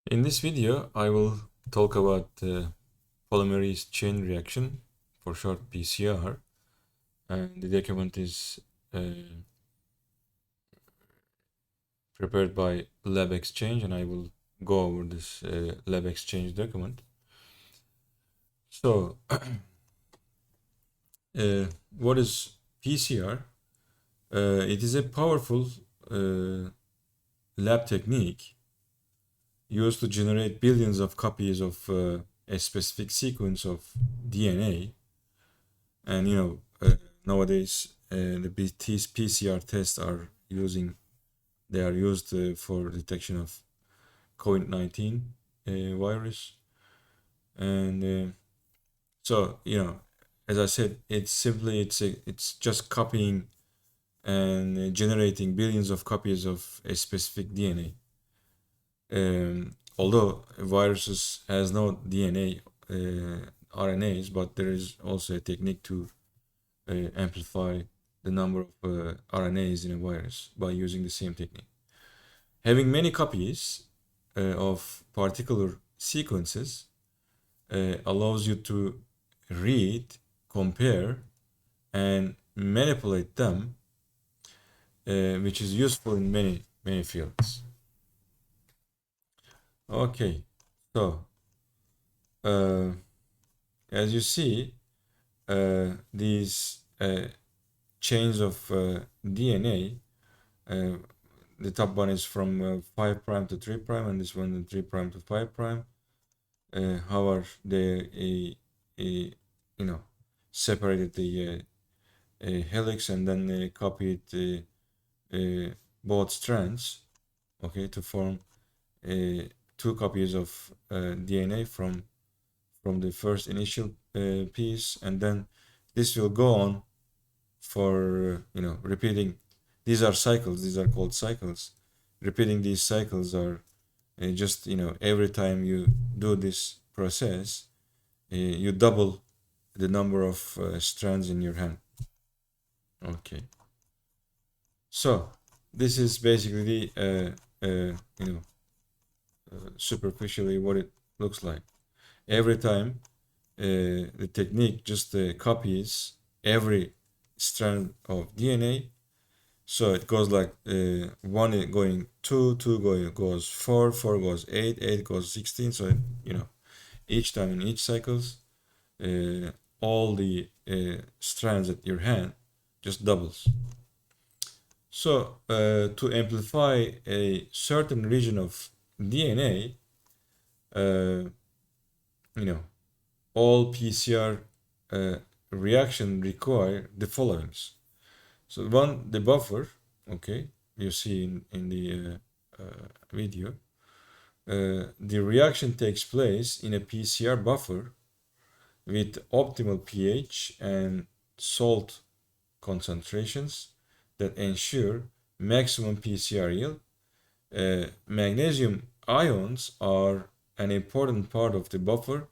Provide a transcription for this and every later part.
In this video, I will talk about polymerase chain reaction, for short PCR, and the document is prepared by Lab Exchange, and I will go over this Lab Exchange document. So, what is PCR? It is a powerful lab technique used to generate billions of copies of a specific sequence of DNA. And nowadays these PCR tests are used for detection of COVID-19 virus. And so as I said, it's just copying and generating billions of copies of a specific DNA. Although viruses has no DNA, RNAs, but there is also a technique to amplify the number of RNAs in a virus by using the same technique. Having many copies of particular sequences allows you to read, compare, and manipulate them, which is useful in many fields. Okay, so as you see, these chains of DNA, the top one is from 5 prime to 3 prime, and this one 3 prime to 5 prime. However, they separated the helix and then copied both strands, okay, to form 2 copies of DNA from the first initial piece, and then this will go on for repeating. These are cycles. These are called cycles. Repeating these cycles are just every time you do this process, you double the number of strands in your hand. Okay. So this is basically superficially what it looks like. Every time the technique just copies every strand of DNA. So it goes like 1 going 2, 2 goes 4, 4 goes 8, 8 goes 16. So each time in each cycles, all the strands at your hand just doubles. So to amplify a certain region of DNA, all PCR reaction require the followings. So the buffer, okay, you see in the video, the reaction takes place in a PCR buffer with optimal pH and salt concentrations that ensure maximum PCR yield. Magnesium ions are an important part of the buffer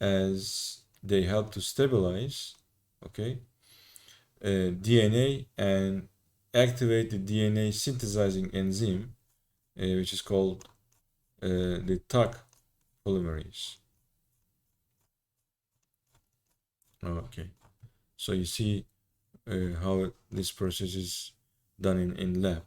as they help to stabilize, okay, DNA and activate the DNA synthesizing enzyme, which is called the Taq polymerase. Okay, so you see how this process is done in lab.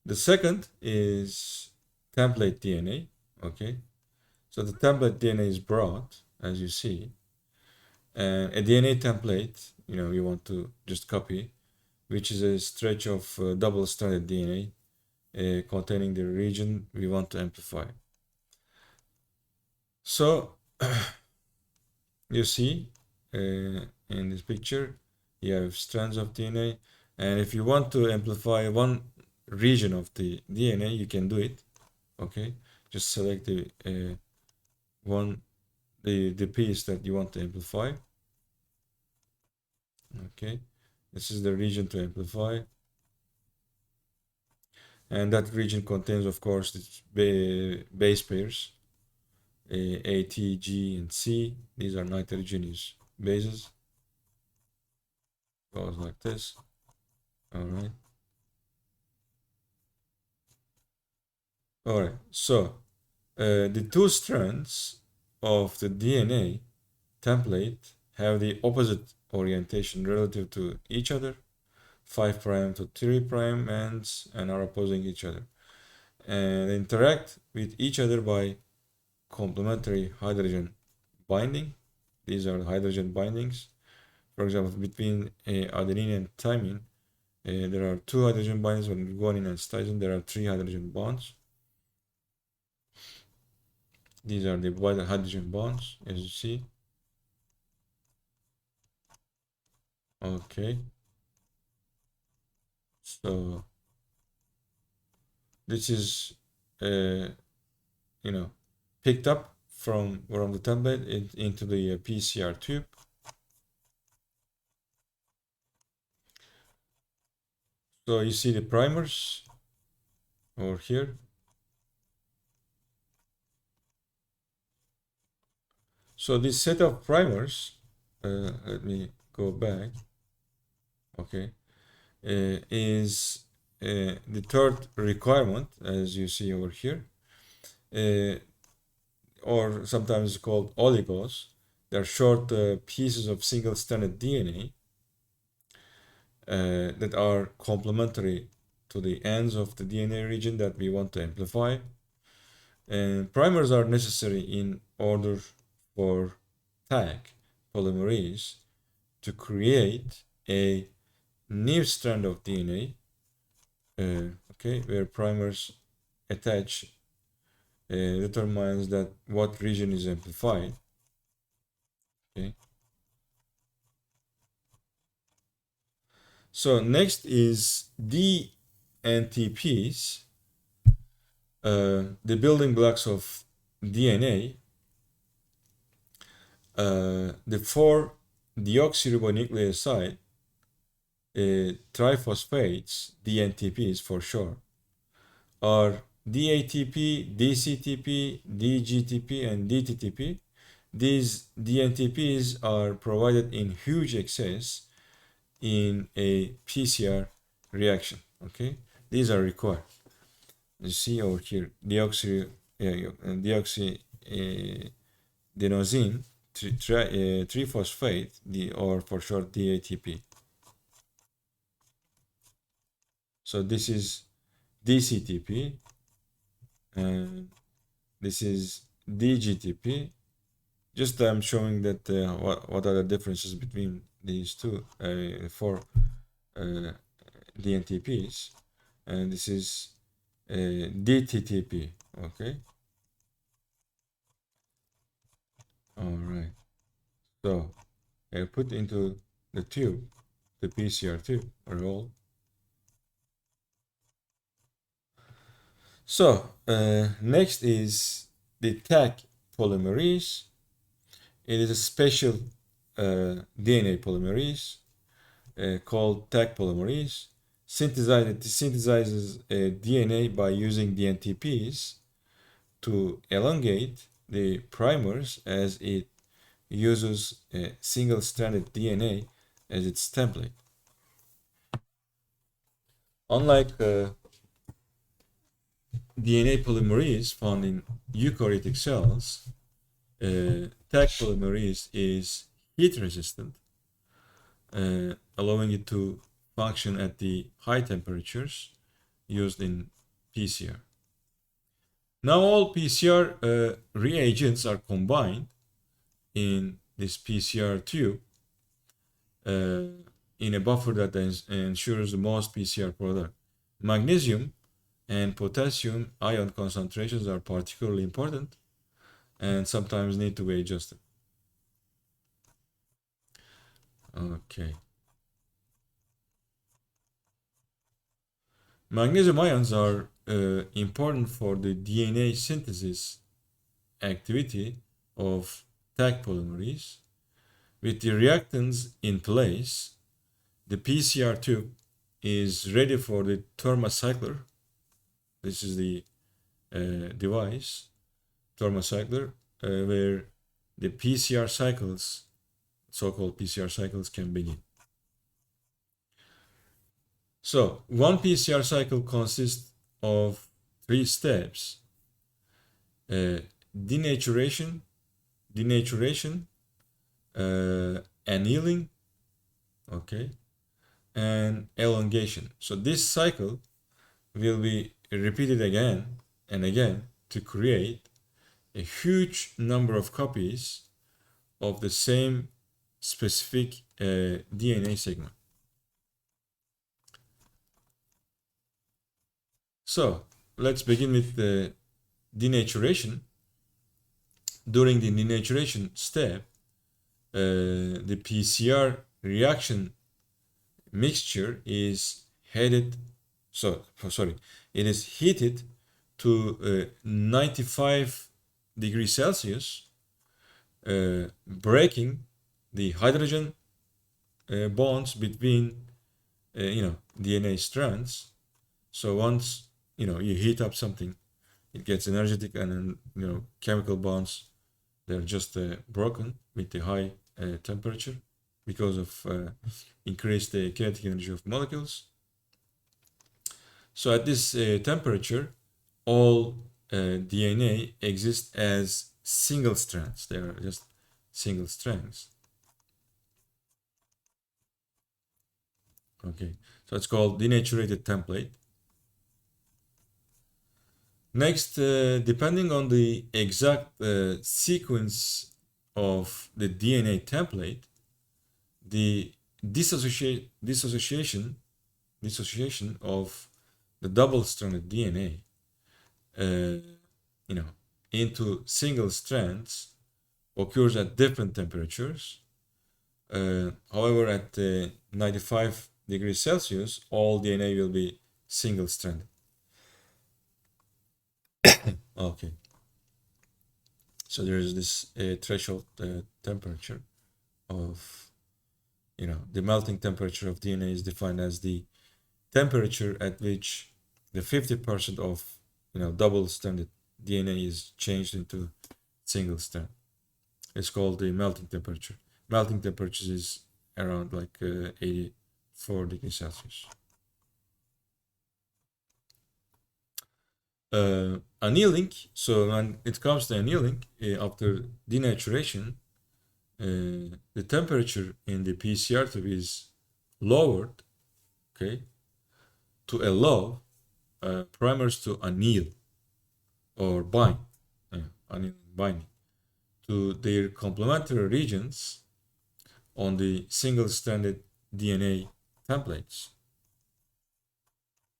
The second is template DNA. Okay, so the template DNA is brought, as you see, and a DNA template, you want to just copy, which is a stretch of double-stranded DNA containing the region we want to amplify. So you see in this picture, you have strands of DNA, and if you want to amplify one region of the DNA, you can do it. Okay, just select the piece that you want to amplify. Okay, this is the region to amplify, and that region contains, of course, the base pairs A, T, G, and C. These are nitrogenous bases. Goes like this. All right. All right, so the two strands of the DNA template have the opposite orientation relative to each other. 5' to 3' ends and are opposing each other and interact with each other by complementary hydrogen binding. These are the hydrogen bindings. For example, between adenine and thymine, there are two hydrogen bindings. When guanine and cytosine, there are three hydrogen bonds. These are the hydrogen bonds, as you see. Okay. So this is, you know, picked up from the template into the PCR tube. So you see the primers over here. So this set of primers, let me go back. Okay, is the third requirement, as you see over here, or sometimes called oligos. They're short pieces of single-stranded DNA that are complementary to the ends of the DNA region that we want to amplify. And primers are necessary in order for Taq polymerase to create a new strand of DNA, okay, where primers attach determines that what region is amplified. Okay. So next is DNTPs, the building blocks of DNA. The 4-deoxyribonucleoside triphosphates, DNTPs for sure, are DATP, DCTP, DGTP, and DTTP. These DNTPs are provided in huge excess in a PCR reaction. Okay, these are required. You see over here, deoxydenosine triphosphate, or for short DATP. So this is DCTP, and this is DGTP. Just I'm showing that what are the differences between these two four DNTPs, and this is DTTP. Okay. All right. So I put into the tube, the PCR tube, roll. So next is the Taq polymerase. It is a special DNA polymerase called Taq polymerase. It synthesizes DNA by using DNTPs to elongate the primers, as it uses single-stranded DNA as its template. Unlike DNA polymerase found in eukaryotic cells, Taq polymerase is heat resistant, allowing it to function at the high temperatures used in PCR. Now all PCR reagents are combined in this PCR tube in a buffer that ensures the most PCR product. Magnesium and potassium ion concentrations are particularly important and sometimes need to be adjusted. Okay. Magnesium ions are important for the DNA synthesis activity of Taq polymerase. With the reactants in place, the PCR tube is ready for the thermocycler. This is the device, thermocycler, where the PCR cycles, so-called PCR cycles, can begin. So one PCR cycle consists of three steps: denaturation, annealing, okay, and elongation. So this cycle will be repeated again and again to create a huge number of copies of the same specific DNA segment. So let's begin with the denaturation. During the denaturation step, the PCR reaction mixture is heated, it is heated to 95 degrees Celsius, breaking the hydrogen bonds between DNA strands. So once you heat up something, it gets energetic, and then chemical bonds, they're just broken with the high temperature because of increased kinetic energy of molecules. So at this temperature, all DNA exists as single strands. They are just single strands. Okay, so it's called denaturated template. Next, depending on the exact sequence of the DNA template, the dissociation of the double-stranded DNA, into single strands occurs at different temperatures. However, at 95 degrees Celsius, all DNA will be single-stranded. Okay. So there is this threshold temperature of, the melting temperature of DNA is defined as the temperature at which the 50% of, double-stranded DNA is changed into single strand. It's called the melting temperature. Melting temperature is around like 84 degrees Celsius. Annealing. So when it comes to annealing, after denaturation, the temperature in the PCR tube is lowered, okay, to allow primers to anneal or bind, binding to their complementary regions on the single-stranded DNA templates.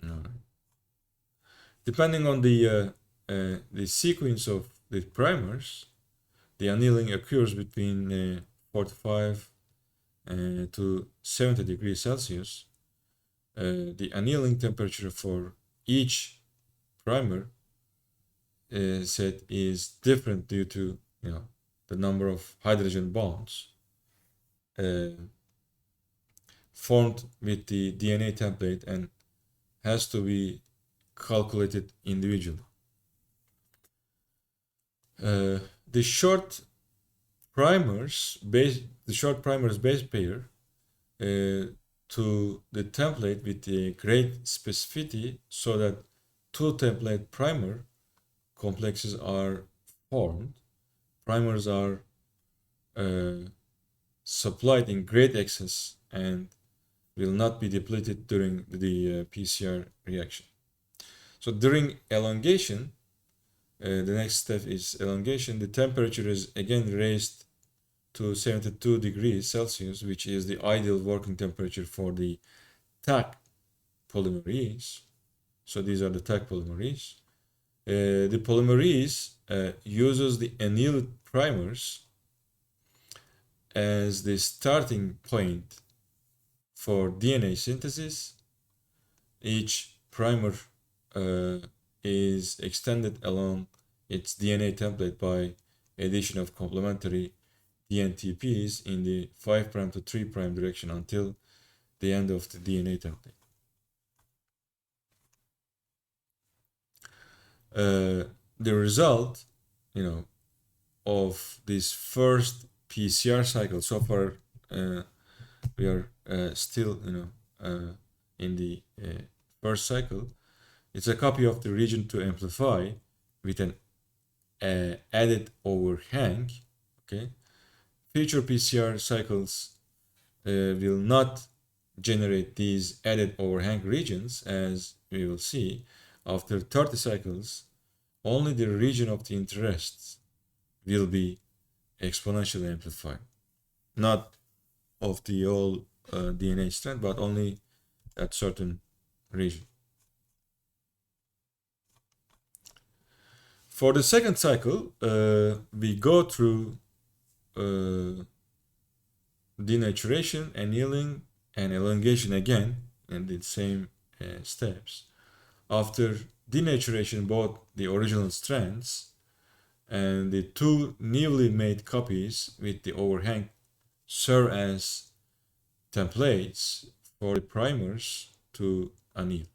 All right. Depending on the sequence of the primers, the annealing occurs between 45 to 70 degrees Celsius. The annealing temperature for each primer set is different due to the number of hydrogen bonds formed with the DNA template and has to be calculated individually. The short primers base pair to the template with a great specificity, so that two template primer complexes are formed. Primers are supplied in great excess and will not be depleted during the PCR reaction. So during elongation, the next step is elongation. The temperature is again raised to 72 degrees Celsius, which is the ideal working temperature for the Taq polymerase. So these are the Taq polymerase. The polymerase uses the annealed primers as the starting point for DNA synthesis. Each primer is extended along its DNA template by addition of complementary DNTPs in the 5' to 3' direction until the end of the DNA template. The result, of this first PCR cycle, so far we are still, in the first cycle, It's a copy of the region to amplify with an added overhang. Okay, future PCR cycles will not generate these added overhang regions, as we will see. After 30 cycles, only the region of the interest will be exponentially amplified, not of the whole DNA strand, but only at certain region. For the second cycle, we go through denaturation, annealing, and elongation again in the same steps. After denaturation, both the original strands and the two newly made copies with the overhang serve as templates for the primers to anneal.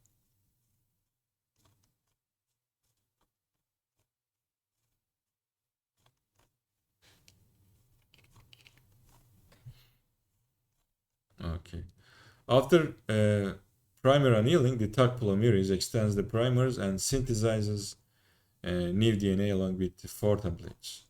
Okay. After primer annealing, the Taq polymerase extends the primers and synthesizes new DNA along with the 4 templates.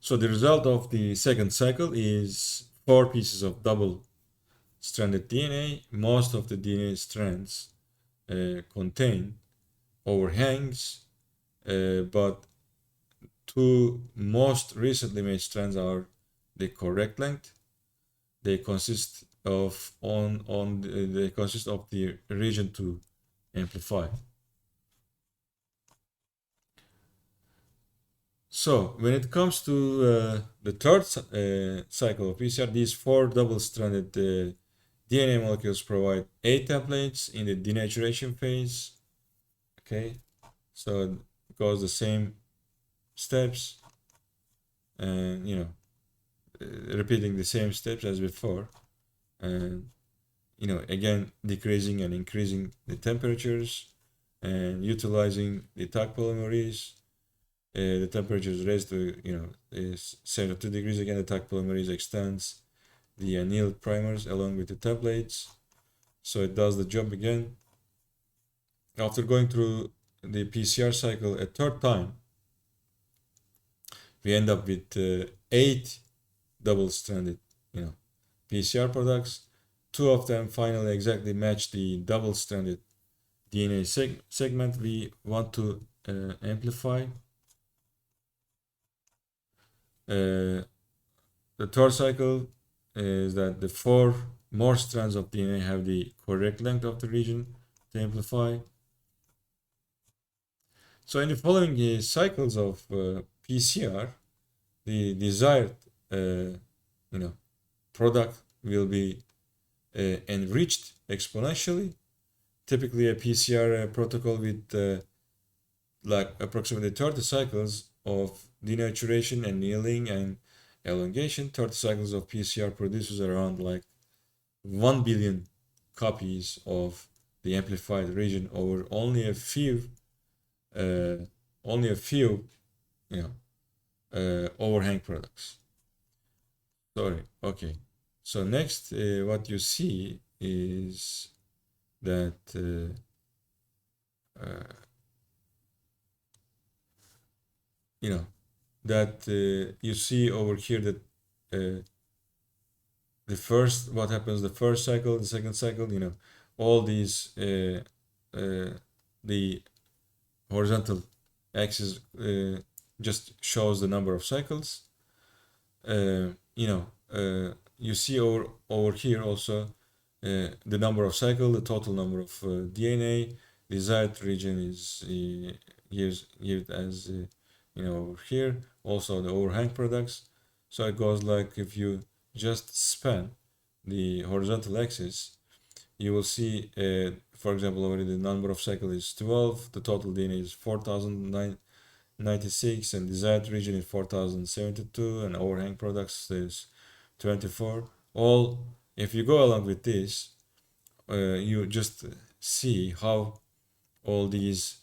So the result of the second cycle is 4 pieces of double-stranded DNA. Most of the DNA strands contain overhangs, but 2 most recently made strands are the correct length. They consist of they consist of the region to amplify. So when it comes to the third cycle of PCR, these 4 double-stranded DNA molecules provide 8 templates in the denaturation phase. Okay, so it goes the same steps, and repeating the same steps as before, and again decreasing and increasing the temperatures and utilizing the Taq polymerase. The temperature is raised to is 72 degrees. Again, the Taq polymerase extends the annealed primers along with the templates, so it does the job again. After going through the PCR cycle a third time, we end up with 8 double-stranded PCR products. 2 of them finally exactly match the double-stranded DNA segment we want to amplify. The third cycle is that the 4 more strands of DNA have the correct length of the region to amplify. So in the following cycles of PCR, the desired product will be enriched exponentially. Typically, a PCR protocol with like approximately 30 cycles of denaturation, annealing, and elongation. 30 cycles of PCR produces around like 1 billion copies of the amplified region over only a few overhang products. Sorry. Okay. So next, what you see is that you see over here that the first, what happens the first cycle, the second cycle, all these the horizontal axis just shows the number of cycles. You see over here also the number of cycles, the total number of DNA. Desired region is given as over here. Also the overhang products. So it goes like, if you just span the horizontal axis, you will see, for example, already the number of cycles is 12, the total DNA is 4096, and desired region is 4072, and overhang products is 24. All, if you go along with this, you just see how all these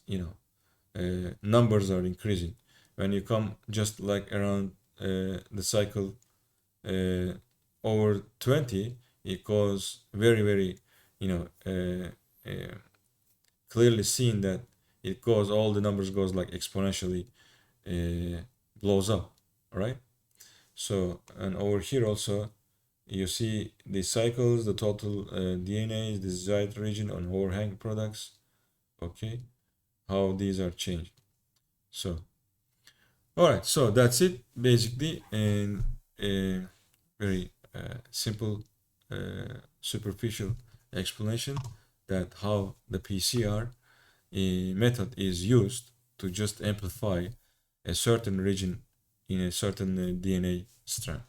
numbers are increasing. When you come just like around the cycle over 20, it goes very, clearly seen that it goes, all the numbers goes like exponentially, blows up. All right. So, and over here also, you see the cycles, the total DNA, the desired region on overhang products. Okay, how these are changed. So, all right, so that's it basically, and a very simple, superficial explanation that how the PCR method is used to just amplify a certain region in a certain DNA strand.